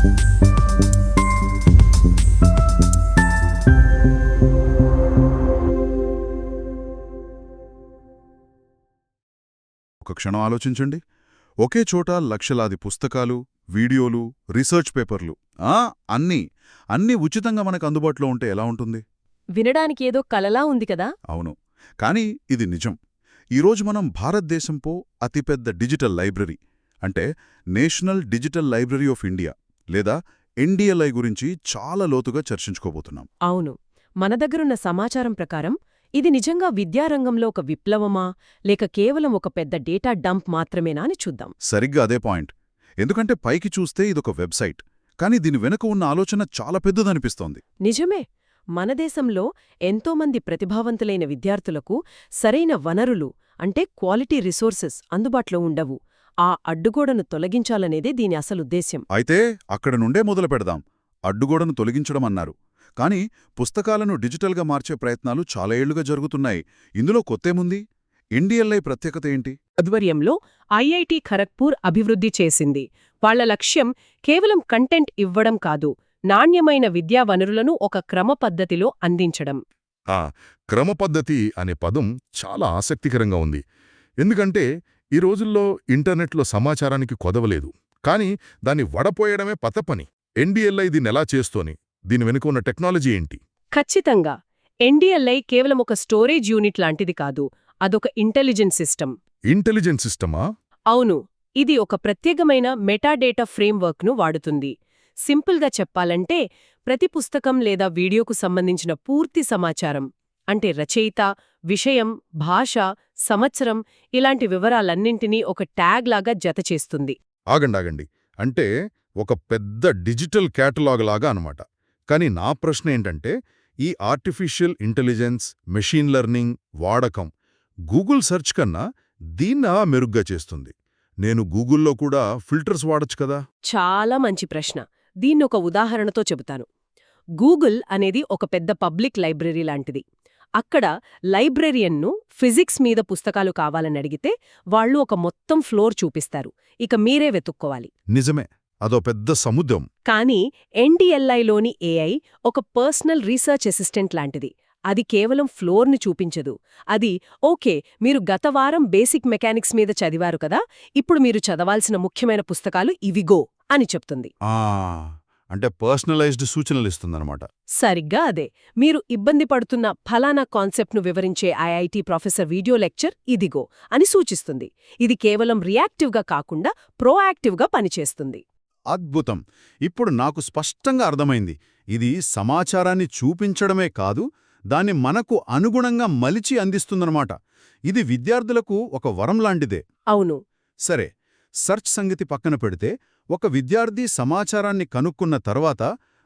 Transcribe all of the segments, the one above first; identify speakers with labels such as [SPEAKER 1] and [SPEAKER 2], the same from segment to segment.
[SPEAKER 1] ఒక క్షణం ఆలోచించండి. ఒకే చోట లక్షలాది పుస్తకాలు, వీడియోలు, రీసెర్చ్ పేపర్లు అన్నీ ఉచితంగా మనకు అందుబాటులో ఉంటే ఎలా ఉంటుంది?
[SPEAKER 2] వినడానికేదో కలలా ఉంది కదా.
[SPEAKER 1] అవును, కానీ ఇది నిజం. ఈరోజు మనం భారతదేశంపో అతిపెద్ద డిజిటల్ లైబ్రరీ అంటే national digital library of India లేదా ఎన్డీఎల్ఐ గురించి చాలా లోతుగా చర్చించుకోబోతున్నాం.
[SPEAKER 2] అవును, మన దగ్గరున్న సమాచారం ప్రకారం ఇది నిజంగా విద్యారంగంలో ఒక విప్లవమా లేక కేవలం ఒక పెద్ద డేటా డంప్ మాత్రమేనా అని చూద్దాం.
[SPEAKER 1] సరిగ్గా అదే పాయింట్. ఎందుకంటే పైకి చూస్తే ఇదొక వెబ్సైట్, కానీ దీని వెనుక ఉన్న ఆలోచన చాలా పెద్దదనిపిస్తోంది.
[SPEAKER 2] నిజమే, మన దేశంలో ఎంతోమంది ప్రతిభావంతులైన విద్యార్థులకు సరైన వనరులు అంటే క్వాలిటీ రిసోర్సెస్ అందుబాటులో ఉండవు. ఆ అడ్డుగోడను తొలగించాలనేదే దీని అసలుద్దేశ్యం.
[SPEAKER 1] అయితే అక్కడ నుండే మొదలు పెడదాం. అడ్డుగోడను తొలగించడం అన్నారు, కానీ పుస్తకాలను డిజిటల్గా మార్చే ప్రయత్నాలు చాలా ఏళ్లుగా జరుగుతున్నాయి. ఇందులో కొత్తేముంది? ఎన్డీఎల్ఐ ప్రత్యేకత ఏంటి?
[SPEAKER 2] ఆధ్వర్యంలో ఐఐటి ఖరగ్పూర్ అభివృద్ధి చేసింది. వాళ్ల లక్ష్యం కేవలం కంటెంట్ ఇవ్వడం కాదు, నాణ్యమైన విద్యా వనరులను ఒక క్రమపద్ధతిలో అందించడం.
[SPEAKER 3] ఆ క్రమపద్ధతి అనే పదం చాలా ఆసక్తికరంగా ఉంది. ఎందుకంటే ఈ రోజుల్లో ఇంటర్నెట్లో సమాచారానికి కొదవలేదు, కానీ దాన్ని వడపోయడమే పతపని. ఎన్డీఎల్ఐ దీన్నెలా చేస్తోని? దీని వెనుక ఉన్న టెక్నాలజీ ఏంటి?
[SPEAKER 2] ఖచ్చితంగా ఎన్డీఎల్ఐ కేవలం ఒక స్టోరేజ్ యూనిట్ లాంటిది కాదు, అదొక ఇంటెలిజెన్స్ సిస్టమ్.
[SPEAKER 3] ఇంటెలిజెన్స్ సిస్టమా?
[SPEAKER 2] అవును, ఇది ఒక ప్రత్యేకమైన మెటాడేటా ఫ్రేమ్వర్క్ను వాడుతుంది. సింపుల్గా చెప్పాలంటే ప్రతి పుస్తకం లేదా వీడియోకు సంబంధించిన పూర్తి సమాచారం అంటే రచయిత, విషయం, భాష, సంవత్సరం ఇలాంటి వివరాలన్నింటినీ ఒక ట్యాగ్ లాగా జతచేస్తుంది.
[SPEAKER 3] ఆగండాగండి, అంటే ఒక పెద్ద డిజిటల్ క్యాటలాగ్ లాగా అనమాట. కానీ నా ప్రశ్న ఏంటంటే, ఈ ఆర్టిఫిషియల్ ఇంటెలిజెన్స్, మెషీన్ లెర్నింగ్ వాడకం గూగుల్ సెర్చ్ కన్నా దీన్నా మెరుగ్గా చేస్తుంది. నేను గూగుల్లో కూడా ఫిల్టర్స్ వాడొచ్చు కదా?
[SPEAKER 2] చాలా మంచి ప్రశ్న. దీన్నొక ఉదాహరణతో చెబుతాను. గూగుల్ అనేది ఒక పెద్ద పబ్లిక్ లైబ్రరీ లాంటిది. అక్కడ లైబ్రరియన్ను ఫిజిక్స్ మీద పుస్తకాలు కావాలని అడిగితే వాళ్ళు ఒక మొత్తం ఫ్లోర్ చూపిస్తారు, ఇక మీరే వెతుక్కోవాలి.
[SPEAKER 3] నిజమే, అదో పెద్ద సముద్రం.
[SPEAKER 2] కానీ ఎన్డీఎల్ఐలోని ఏఐ ఒక పర్సనల్ రీసెర్చ్ అసిస్టెంట్ లాంటిది. అది కేవలం ఫ్లోర్ని చూపించదు. అది ఓకే, మీరు గత వారం బేసిక్ మెకానిక్స్ మీద చదివారు కదా, ఇప్పుడు మీరు చదవాల్సిన ముఖ్యమైన పుస్తకాలు ఇవిగో అని చెప్తుంది.
[SPEAKER 1] అంటే పర్సనలైజ్డ్ సూచనలు ఇస్తుందన్నమాట.
[SPEAKER 2] సరిగ్గా అదే. మీరు ఇబ్బంది పడుతున్న ఫలానా కాన్సెప్ట్ను వివరించే ఐఐటి ప్రొఫెసర్ వీడియో లెక్చర్ ఇదిగో అని సూచిస్తుంది. ఇది కేవలం రియాక్టివ్గా కాకుండా ప్రోయాక్టివ్గా పనిచేస్తుంది.
[SPEAKER 1] అద్భుతం! ఇప్పుడు నాకు స్పష్టంగా అర్థమైంది. ఇది సమాచారాన్ని చూపించడమే కాదు, దాన్ని మనకు అనుగుణంగా మలిచి అందిస్తుందన్నమాట. ఇది విద్యార్థులకు ఒక వరం లాంటిదే.
[SPEAKER 2] అవును.
[SPEAKER 1] సరే, సెర్చ్ సంగతి పక్కన పెడితే, ఒక విద్యార్థి సమాచారాన్ని కనుక్కున్న తర్వాత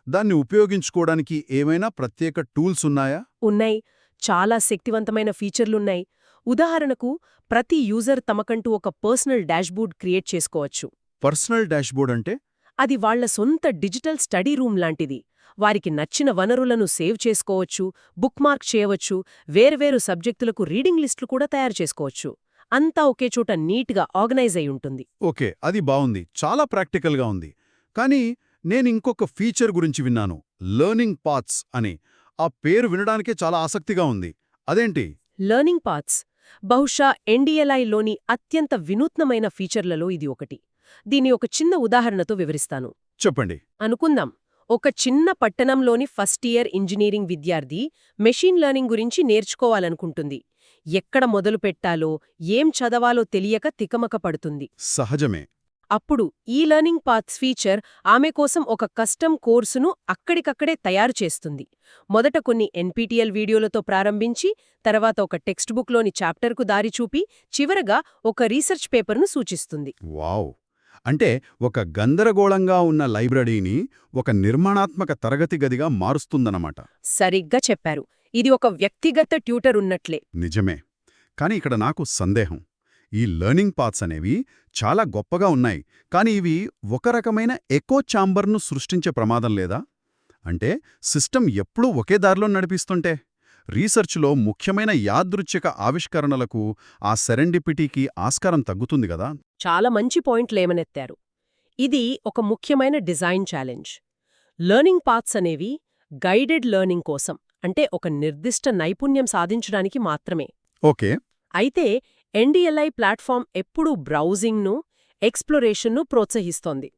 [SPEAKER 1] దాన్ని ఉపయోగించుకోవడానికి ఏమైనా ప్రత్యేక టూల్స్ ఉన్నాయా?
[SPEAKER 2] ఉన్నాయి. చాలా శక్తివంతమైన ఫీచర్లున్నాయి. ఉదాహరణకు, ప్రతి యూజర్ తమకంటూ ఒక పర్సనల్ డాష్బోర్డ్ క్రియేట్ చేసుకోవచ్చు.
[SPEAKER 1] పర్సనల్ డాష్బోర్డ్ అంటే?
[SPEAKER 2] అది వాళ్ల సొంత డిజిటల్ స్టడీ రూమ్ లాంటిది. వారికి నచ్చిన వనరులను సేవ్ చేసుకోవచ్చు, బుక్మార్క్ చేయవచ్చు, వేర్వేరు సబ్జెక్టులకు రీడింగ్ లిస్టులు కూడా తయారు చేసుకోవచ్చు. అంతా ఒకే చోట నీట్గా ఆర్గనైజ్ అయి ఉంటుంది.
[SPEAKER 1] ఓకే, అది బావుంది, చాలా ప్రాక్టికల్గా ఉంది. కానీ నేనింకొక ఫీచర్ గురించి విన్నాను, లెర్నింగ్ పాత్స్ అని. ఆ పేరు వినడానికే చాలా ఆసక్తిగా ఉంది. అదేంటి?
[SPEAKER 2] లెర్నింగ్ పాత్స్ బహుశా ఎన్డీఎల్ఐలోని అత్యంత వినూత్నమైన ఫీచర్లలో ఇది ఒకటి. దీన్ని ఒక చిన్న ఉదాహరణతో వివరిస్తాను.
[SPEAKER 1] చెప్పండి.
[SPEAKER 2] అనుకుందాం, ఒక చిన్న పట్టణంలోని ఫస్ట్ ఇయర్ ఇంజనీరింగ్ విద్యార్థి మెషీన్ లెర్నింగ్ గురించి నేర్చుకోవాలనుకుంటుంది. ఎక్కడ మొదలు పెట్టాలో, ఏం చదవాలో తెలియక తికమక పడుతుంది.
[SPEAKER 1] సహజమే.
[SPEAKER 2] అప్పుడు ఈ లెర్నింగ్ పాత్స్ ఫీచర్ ఆమె కోసం ఒక కస్టమ్ కోర్సును అక్కడికక్కడే తయారు చేస్తుంది. మొదట కొన్ని ఎన్పీటీఎల్ వీడియోలతో ప్రారంభించి, తర్వాత ఒక టెక్స్ట్ బుక్లోని చాప్టర్కు దారి చూపి, చివరగా ఒక రీసెర్చ్ పేపర్ను సూచిస్తుంది.
[SPEAKER 1] వావ్! అంటే ఒక గందరగోళంగా ఉన్న లైబ్రరీని ఒక నిర్మాణాత్మక తరగతి గదిగా మారుస్తుందన్నమాట.
[SPEAKER 2] సరిగ్గా చెప్పారు. ఇది ఒక వ్యక్తిగత ట్యూటర్ ఉన్నట్లే.
[SPEAKER 1] నిజమే. కానీ ఇక్కడ నాకు సందేహం. ఈ లెర్నింగ్ పాత్స్ అనేవి చాలా గొప్పగా ఉన్నాయి, కానీ ఇవి ఒక రకమైన ఎకో ఛాంబర్ను సృష్టించే ప్రమాదం లేదా? అంటే సిస్టమ్ ఎప్పుడూ ఒకే దారిలో నడిపిస్తుంటే రీసెర్చ్లో ముఖ్యమైన యాదృచ్ఛిక ఆవిష్కరణలకు, ఆ సెరెండిపిటీకి ఆస్కారం తగ్గుతుంది గదా?
[SPEAKER 2] చాలా మంచి పాయింట్ లేమనెత్తారు. ఇది ఒక ముఖ్యమైన డిజైన్ ఛాలెంజ్. లెర్నింగ్ పాత్స్ అనేవి గైడెడ్ లెర్నింగ్ కోసం, అంటే ఒక నిర్దిష్ట నైపుణ్యం సాధించడానికి మాత్రమే.
[SPEAKER 1] ఓకే.
[SPEAKER 2] అయితే ఎన్డిఎల్ఐ ప్లాట్ఫామ్ ఎప్పుడూ బ్రౌజింగ్ను, ఎక్స్ప్లోరేషన్ను ప్రోత్సహిస్తోంది.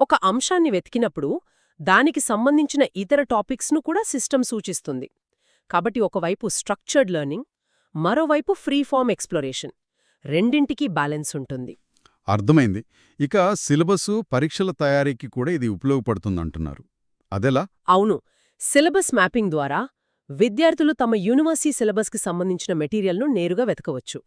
[SPEAKER 2] ఒక అంశాన్ని వెతికినప్పుడు దానికి సంబంధించిన ఇతర టాపిక్స్ను కూడా సిస్టమ్ సూచిస్తుంది. కాబట్టి ఒకవైపు స్ట్రక్చర్డ్ లెర్నింగ్, మరోవైపు ఫ్రీ ఫామ్ ఎక్స్ప్లోరేషన్, రెండింటికీ బ్యాలెన్స్ ఉంటుంది.
[SPEAKER 1] అర్థమైంది. ఇక సిలబసు, పరీక్షల తయారీకి కూడా ఇది ఉపయోగపడుతుందంటున్నారు. అదెలా?
[SPEAKER 2] అవును, సిలబస్ మ్యాపింగ్ ద్వారా విద్యార్థులు తమ యూనివర్సిటీ సిలబస్కి సంబంధించిన మెటీరియల్ను నేరుగా వెతకవచ్చు.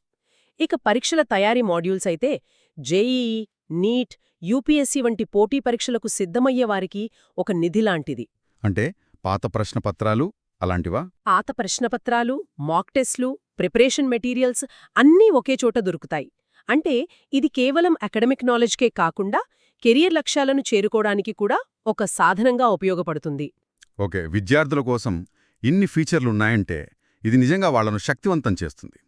[SPEAKER 2] ఇక పరీక్షల తయారీ మాడ్యూల్స్ అయితే జేఈఈ, నీట్, యూపీఎస్సీ వంటి పోటీ పరీక్షలకు సిద్ధమయ్యే వారికి ఒక నిధిలాంటిది.
[SPEAKER 1] అంటే పాత ప్రశ్నపత్రాలు అలాంటివా?
[SPEAKER 2] పాత ప్రశ్నపత్రాలు, మాక్ టెస్ట్లు, ప్రిపరేషన్ మెటీరియల్స్ అన్నీ ఒకే చోట దొరుకుతాయి. అంటే ఇది కేవలం అకాడమిక్ నాలెడ్జ్కే కాకుండా కెరియర్ లక్ష్యాలను చేరుకోవడానికి కూడా ఒక సాధనంగా ఉపయోగపడుతుంది.
[SPEAKER 1] ఓకే. విద్యార్థుల కోసం ఇన్ని ఫీచర్లున్నాయంటే ఇది నిజంగా వాళ్లను శక్తివంతం చేస్తుంది.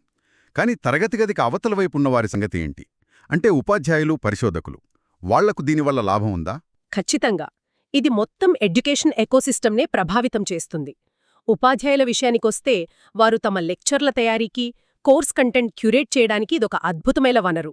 [SPEAKER 1] కానీ తరగతి గదికి అవతల వైపు ఉన్నవారి సంగతి ఏంటి? అంటే ఉపాధ్యాయులు, పరిశోధకులు, వాళ్లకు దీనివల్ల లాభం ఉందా?
[SPEAKER 2] ఖచ్చితంగా. ఇది మొత్తం ఎడ్యుకేషన్ ఎకోసిస్టమ్నే ప్రభావితం చేస్తుంది. ఉపాధ్యాయుల విషయానికొస్తే వారు తమ లెక్చర్ల తయారీకి, కోర్స్ కంటెంట్ క్యూరేట్ చేయడానికి ఇదొక అద్భుతమైన వనరు.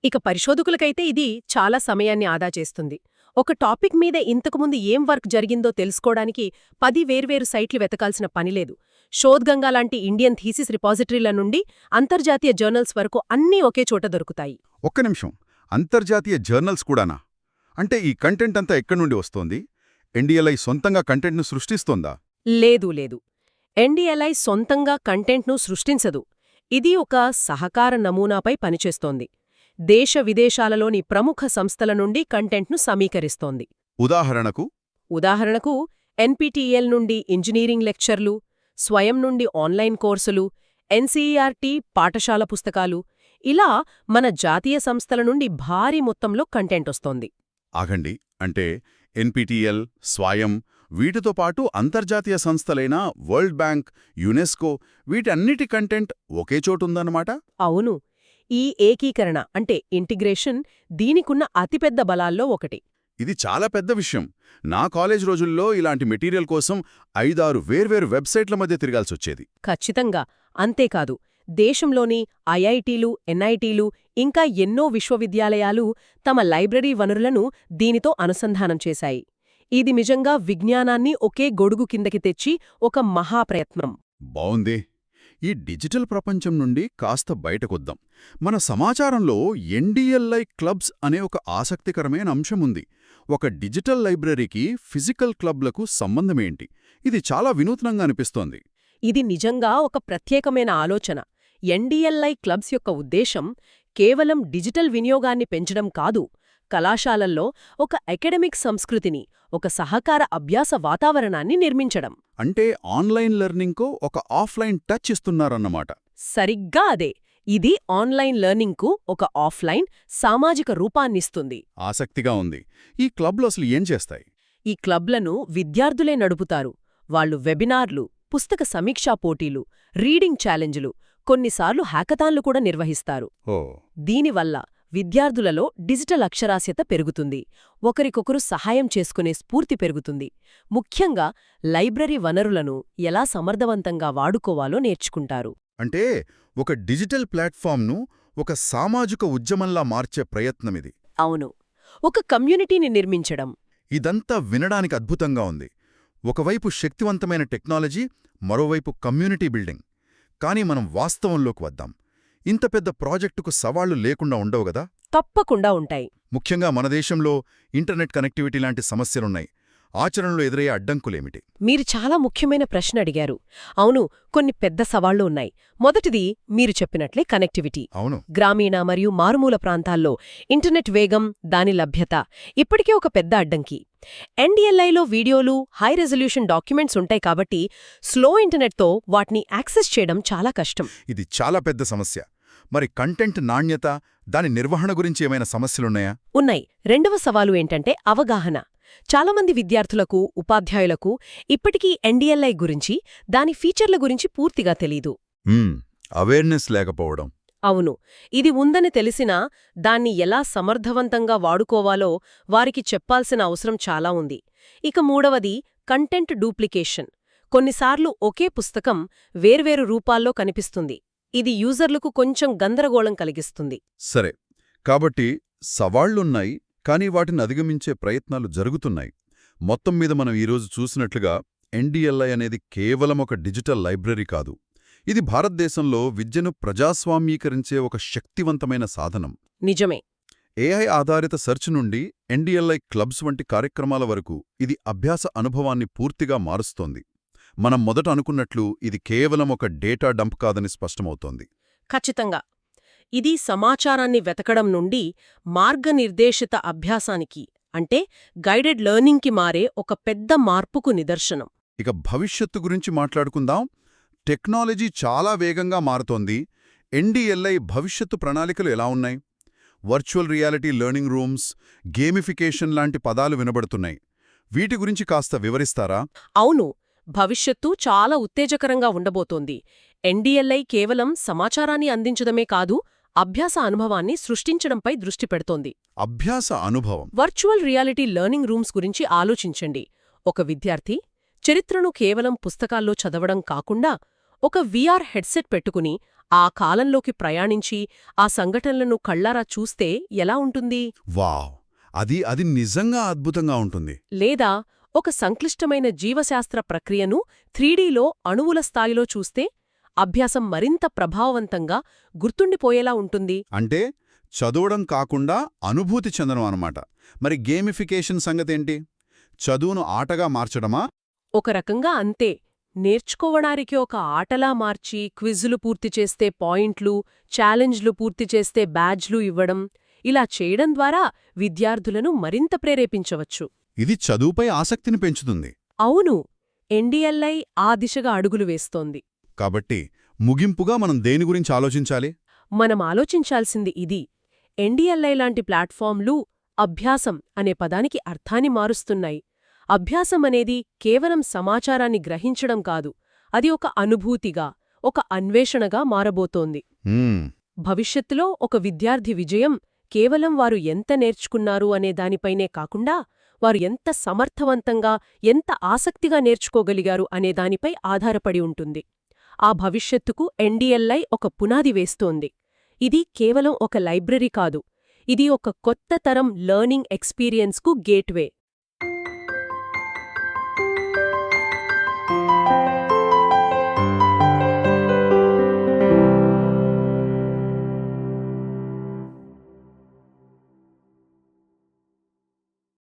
[SPEAKER 2] ఇక పరిశోధకులకైతే ఇది చాలా సమయాన్ని ఆదా చేస్తుంది. ఒక టాపిక్ మీద ఇంతకుముందు ఏం వర్క్ జరిగిందో తెలుసుకోవడానికి 10 వేర్వేరు సైట్లు వెతకాల్సిన పనిలేదు. శోధ్గంగా లాంటి ఇండియన్ థీసిస్ రిపాజిటరీల నుండి అంతర్జాతీయ జర్నల్స్ వరకు అన్నీ ఒకే చోట దొరుకుతాయి.
[SPEAKER 1] ఒక్క నిమిషం, అంతర్జాతీయ జర్నల్స్ కూడానా? అంటే ఈ కంటెంట్ అంతా ఎక్కడి నుండి వస్తోంది? ఎన్డిఎల్ఐ సొంతంగా కంటెంట్ను సృష్టిస్తోందా?
[SPEAKER 2] లేదు. ఎన్డిఎల్ఐ సొంతంగా కంటెంట్ను సృష్టించదు. ఇది ఒక సహకార నమూనాపై పనిచేస్తోంది. దేశ విదేశాలలోని ప్రముఖ సంస్థల నుండి కంటెంట్ను సమీకరిస్తోంది.
[SPEAKER 1] ఉదాహరణకు
[SPEAKER 2] ఎన్పిటిఇఎల్ నుండి ఇంజనీరింగ్ లెక్చర్లు, స్వయం నుండి ఆన్లైన్ కోర్సులు, ఎన్సీఈఆర్టీ పాఠశాల పుస్తకాలు, ఇలా మన జాతీయ సంస్థల నుండి భారీ మొత్తంలో కంటెంట్ వస్తోంది.
[SPEAKER 1] ఆగండి, అంటే ఎన్పిటిఎల్, స్వయం, వీటితో పాటు అంతర్జాతీయ సంస్థలైన వరల్డ్ బ్యాంక్, యునెస్కో, వీటన్నిటి కంటెంట్ ఒకే చోటుందన్నమాట?
[SPEAKER 2] అవును. ఈ ఏకీకరణ అంటే ఇంటిగ్రేషన్ దీనికున్న అతిపెద్ద బలాల్లో ఒకటి.
[SPEAKER 1] ఇది చాలా పెద్ద విషయం. నా కాలేజ్ రోజుల్లో ఇలాంటి మెటీరియల్ కోసం 5-6 వేర్వేరు వెబ్సైట్ల మధ్య తిరగాల్సొచ్చేది.
[SPEAKER 2] ఖచ్చితంగా. అంతేకాదు, దేశంలోని ఐఐటీలు, ఎన్ఐటీలు, ఇంకా ఎన్నో విశ్వవిద్యాలయాలు తమ లైబ్రరీ వనరులను దీనితో అనుసంధానం చేశాయి. ఇది నిజంగా విజ్ఞానాన్ని ఒకే గొడుగు కిందకి తెచ్చి ఒక మహాప్రయత్నం.
[SPEAKER 1] బావుంది. ఈ డిజిటల్ ప్రపంచం నుండి కాస్త బయటకొద్దాం. మన సమాచారంలో ఎన్డిఎల్ఐ క్లబ్స్ అనే ఒక ఆసక్తికరమైన అంశముంది. ఒక డిజిటల్ లైబ్రరీకి ఫిజికల్ క్లబ్లకు సంబంధమేంటి? ఇది చాలా వినూత్నంగా అనిపిస్తోంది.
[SPEAKER 2] ఇది నిజంగా ఒక ప్రత్యేకమైన ఆలోచన. ఎన్డిఎల్ఐ క్లబ్స్ యొక్క ఉద్దేశం కేవలం డిజిటల్ వినియోగాన్ని పెంచడం కాదు, కళాశాలల్లో ఒక అకాడమిక్ సంస్కృతిని, ఒక సహకార అభ్యాస వాతావరణాన్ని నిర్మించడం.
[SPEAKER 1] అంటే ఆన్లైన్ లెర్నింగ్కు ఒక ఆఫ్లైన్ టచ్ ఇస్తున్నారన్నమాట.
[SPEAKER 2] సరిగ్గా అదే. ఇది ఆన్లైన్ లెర్నింగ్కు ఒక ఆఫ్లైన్, సామాజిక రూపాన్నిస్తుంది.
[SPEAKER 1] ఆసక్తిగా ఉంది. ఈ క్లబ్లు అసలు ఏం చేస్తాయి?
[SPEAKER 2] ఈ క్లబ్లను విద్యార్థులే నడుపుతారు. వాళ్లు వెబినార్లు, పుస్తక సమీక్షా పోటీలు, రీడింగ్ ఛాలెంజ్లు, కొన్నిసార్లు హ్యాకథాన్లు కూడా నిర్వహిస్తారు. దీనివల్ల విద్యార్థులలో డిజిటల్ అక్షరాస్యత పెరుగుతుంది, ఒకరికొకరు సహాయం చేసుకునే స్ఫూర్తి పెరుగుతుంది. ముఖ్యంగా లైబ్రరీ వనరులను ఎలా సమర్థవంతంగా వాడుకోవాలో నేర్చుకుంటారు.
[SPEAKER 1] అంటే ఒక డిజిటల్ ప్లాట్ఫామ్ను ఒక సామాజిక ఉద్యమంలా మార్చే ప్రయత్నమిది.
[SPEAKER 2] అవును, ఒక కమ్యూనిటీని నిర్మించడం.
[SPEAKER 1] ఇదంతా వినడానికి అద్భుతంగా ఉంది. ఒకవైపు శక్తివంతమైన టెక్నాలజీ, మరోవైపు కమ్యూనిటీ బిల్డింగ్. కానీ మనం వాస్తవంలోకి వద్దాం. ఇంత పెద్ద ప్రాజెక్టుకు సవాళ్లు లేకుండా ఉండవు గదా?
[SPEAKER 2] తప్పకుండా ఉంటాయి.
[SPEAKER 1] ముఖ్యంగా మన దేశంలో ఇంటర్నెట్ కనెక్టివిటీ లాంటి సమస్యలున్నాయి. ఆచరణలో ఎదురయ్యే అడ్డంకులేమిటి?
[SPEAKER 2] మీరు చాలా ముఖ్యమైన ప్రశ్న అడిగారు. అవును, కొన్ని పెద్ద సవాళ్లు ఉన్నాయి. మొదటిది మీరు చెప్పినట్లే కనెక్టివిటీ.
[SPEAKER 1] అవును.
[SPEAKER 2] గ్రామీణ మరియు మారుమూల ప్రాంతాల్లో ఇంటర్నెట్ వేగం, దాని లభ్యత ఇప్పటికే ఒక పెద్ద అడ్డంకి. ఎన్డిఎల్ఐలో వీడియోలు, హై రెజల్యూషన్ డాక్యుమెంట్స్ ఉంటాయి కాబట్టి స్లో ఇంటర్నెట్తో వాటిని యాక్సెస్ చేయడం చాలా కష్టం.
[SPEAKER 1] ఇది చాలా పెద్ద సమస్య. మరి కంటెంట్ నాణ్యత, దాని నిర్వహణ గురించి ఏమైనా సమస్యలున్నాయా?
[SPEAKER 2] ఉన్నాయి. రెండవ సవాలు ఏంటంటే అవగాహన. చాలామంది విద్యార్థులకు, ఉపాధ్యాయులకు ఇప్పటికీ ఎన్డిఎల్ఐ గురించి, దాని ఫీచర్ల గురించి పూర్తిగా తెలీదు.
[SPEAKER 1] అవేర్నెస్ లేకపోవడం.
[SPEAKER 2] అవును, ఇది ఉందని తెలిసినా దాన్ని ఎలా సమర్థవంతంగా వాడుకోవాలో వారికి చెప్పాల్సిన అవసరం చాలా ఉంది. ఇక మూడవది కంటెంట్ డూప్లికేషన్. కొన్నిసార్లు ఒకే పుస్తకం వేర్వేరు రూపాల్లో కనిపిస్తుంది. ఇది యూజర్లకు కొంచెం గందరగోళం కలిగిస్తుంది.
[SPEAKER 1] సరే, కాబట్టి సవాళ్లున్నాయి, కానీ వాటిని అధిగమించే ప్రయత్నాలు జరుగుతున్నాయి. మొత్తం మీద మనం ఈరోజు చూసినట్లుగా ఎన్డీఎల్ఐ అనేది కేవలం ఒక డిజిటల్ లైబ్రరీ కాదు. ఇది భారతదేశంలో విద్యను ప్రజాస్వామీకరించే ఒక శక్తివంతమైన సాధనం.
[SPEAKER 2] నిజమే.
[SPEAKER 1] ఏఐ ఆధారిత సెర్చ్ నుండి ఎన్డీఎల్ఐ క్లబ్స్ వంటి కార్యక్రమాల వరకు ఇది అభ్యాస అనుభవాన్ని పూర్తిగా మారుస్తోంది. మనం మొదట అనుకున్నట్లు ఇది కేవలం ఒక డేటా డంప్ కాదని స్పష్టమవుతోంది.
[SPEAKER 2] ఖచ్చితంగా. ఇది సమాచారాన్ని వెతకడం నుండి మార్గనిర్దేశిత అభ్యాసానికి, అంటే గైడెడ్ లెర్నింగ్కి మారే ఒక పెద్ద మార్పుకు నిదర్శనం.
[SPEAKER 1] ఇక భవిష్యత్తు గురించి మాట్లాడుకుందాం. టెక్నాలజీ చాలా వేగంగా మారుతోంది. ఎన్డీఎల్ఐ భవిష్యత్తు ప్రణాళికలు ఎలా ఉన్నాయి? Virtual reality learning rooms, gamification లాంటి పదాలు వినబడుతున్నాయి. వీటి గురించి కాస్త వివరిస్తారా?
[SPEAKER 2] అవును, భవిష్యత్తు చాలా ఉత్తేజకరంగా ఉండబోతోంది. ఎన్డీఎల్ఐ కేవలం సమాచారాన్ని అందించడమే కాదు, అభ్యాస అనుభవాన్ని సృష్టించడంపై దృష్టి పెడుతోంది.
[SPEAKER 1] అభ్యాస అనుభవం.
[SPEAKER 2] వర్చువల్ రియాలిటీ లెర్నింగ్ రూమ్స్ గురించి ఆలోచించండి. ఒక విద్యార్థి చరిత్రను కేవలం పుస్తకాల్లో చదవడం కాకుండా ఒక విఆర్ హెడ్సెట్ పెట్టుకుని ఆ కాలంలోకి ప్రయాణించి ఆ సంఘటనలను కళ్లారా చూస్తే ఎలా ఉంటుంది?
[SPEAKER 1] వావ్! అది నిజంగా అద్భుతంగా ఉంటుంది.
[SPEAKER 2] లేదా ఒక సంక్లిష్టమైన జీవశాస్త్ర ప్రక్రియను 3Dలో అణువుల స్థాయిలో చూస్తే అభ్యాసం మరింత ప్రభావవంతంగా గుర్తుండిపోయేలా ఉంటుంది.
[SPEAKER 1] అంటే చదవడం కాకుండా అనుభూతి చెందడం అన్నమాట. మరి గేమిఫికేషన్ సంగతేంటి? చదువును ఆటగా మార్చడమా?
[SPEAKER 2] ఒక రకంగా అంతే. నేర్చుకోవడానికి ఒక ఆటలా మార్చి క్విజ్లు పూర్తి చేస్తే పాయింట్లు, ఛాలెంజ్లు పూర్తి చేస్తే బ్యాడ్జ్లు ఇవ్వడం, ఇలా చేయడం ద్వారా విద్యార్థులను మరింత ప్రేరేపించవచ్చు.
[SPEAKER 1] ఇది చదువుపై ఆసక్తిని పెంచుతుంది.
[SPEAKER 2] అవును, ఎన్డీఎల్ఐ ఆ దిశగా అడుగులు వేస్తోంది.
[SPEAKER 1] కాబట్టి ముగింపుగా మనం దేని గురించి ఆలోచించాలి?
[SPEAKER 2] మనం ఆలోచించాల్సింది ఇది: ఎన్డీఎల్ఐ లాంటి ప్లాట్ఫామ్లు అభ్యాసం అనే పదానికి అర్థాన్ని మారుస్తున్నాయి. అభ్యాసం అనేది కేవలం సమాచారాన్ని గ్రహించడం కాదు, అది ఒక అనుభూతిగా, ఒక అన్వేషణగా మారబోతోంది. భవిష్యత్తులో ఒక విద్యార్థి విజయం కేవలం వారు ఎంత నేర్చుకున్నారు అనే దానిపైనే కాకుండా, వారు ఎంత సమర్థవంతంగా, ఎంత ఆసక్తిగా నేర్చుకోగలిగారు అనే దానిపై ఆధారపడి ఉంటుంది. ఆ భవిష్యత్తుకు ఎన్డీఎల్ఐ ఒక పునాది వేస్తోంది. ఇది కేవలం ఒక లైబ్రరీ కాదు, ఇది ఒక కొత్త తరం లెర్నింగ్ ఎక్స్పీరియన్స్కు గేట్వే.